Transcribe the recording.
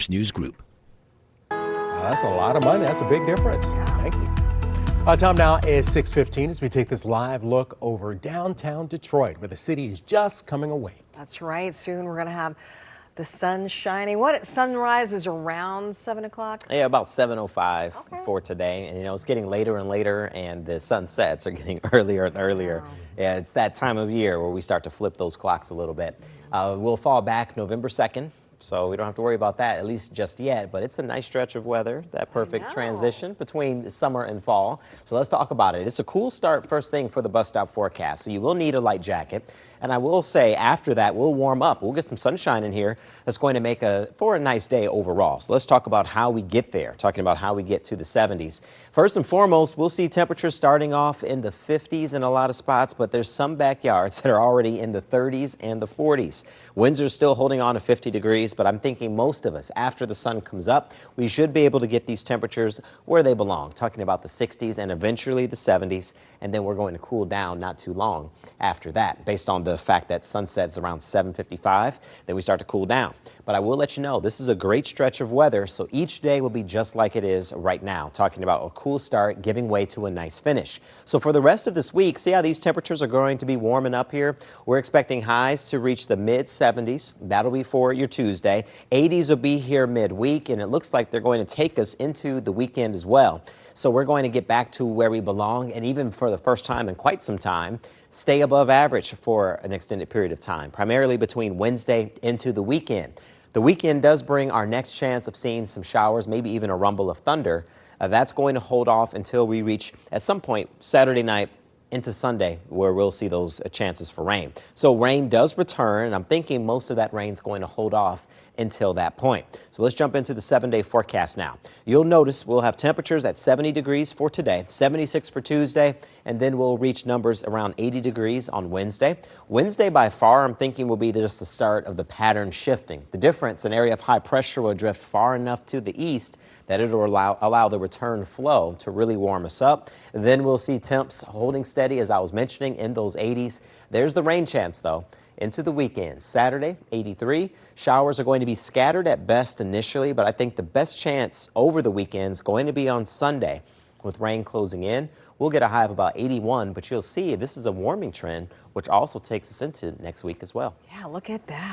News Group. That's a lot of money. That's a big difference. Thank you. Time now is 6:15 as we take this live look over downtown Detroit, where the city is just coming awake. That's right. Soon we're going to have the sun shining. Sunrise is around 7 o'clock? Yeah, about 7:05 Okay. for today. And, it's getting later and later, and the sunsets are getting earlier and earlier. Wow. Yeah, it's that time of year where we start to flip those clocks a little bit. We'll fall back November 2nd. So we don't have to worry about that, at least just yet, but it's a nice stretch of weather, that perfect transition between summer and fall. So let's talk about it. It's a cool start first thing for the bus stop forecast, so you will need a light jacket. And I will say after that, we'll warm up. We'll get some sunshine in here. That's going to make for a nice day overall. So let's talk about how we get there, talking about how we get to the 70s. First and foremost, we'll see temperatures starting off in the 50s in a lot of spots, but there's some backyards that are already in the 30s and the 40s. Winds are still holding on to 50 degrees, but I'm thinking most of us, after the sun comes up, we should be able to get these temperatures where they belong, talking about the 60s and eventually the 70s, and then we're going to cool down not too long after that, based on the fact that sunset's around 7:55, then we start to cool down. But I will let you know, this is a great stretch of weather, so each day will be just like it is right now, talking about a cool start giving way to a nice finish. So for the rest of this week, see how these temperatures are going to be warming up here? We're expecting highs to reach the mid-70s. That'll be for your Tuesday. 80s will be here midweek, and it looks like they're going to take us into the weekend as well. So we're going to get back to where we belong, and even for the first time in quite some time, stay above average for an extended period of time, primarily between Wednesday into the weekend. The weekend does bring our next chance of seeing some showers, maybe even a rumble of thunder. That's going to hold off until we reach, at some point, Saturday night into Sunday, where we'll see those chances for rain. So rain does return, and I'm thinking most of that rain is going to hold off until that point. So let's jump into the 7-day forecast now. You'll notice we'll have temperatures at 70 degrees for today, 76 for Tuesday, and then we'll reach numbers around 80 degrees on Wednesday. Wednesday, by far, I'm thinking will be just the start of the pattern shifting. The difference, an area of high pressure will drift far enough to the east that it'll allow the return flow to really warm us up. Then we'll see temps holding steady, as I was mentioning, in those 80s. There's the rain chance, though, into the weekend. Saturday, 83. Showers are going to be scattered at best initially, but I think the best chance over the weekend is going to be on Sunday. With rain closing in, we'll get a high of about 81, but you'll see this is a warming trend, which also takes us into next week as well. Yeah, look at that.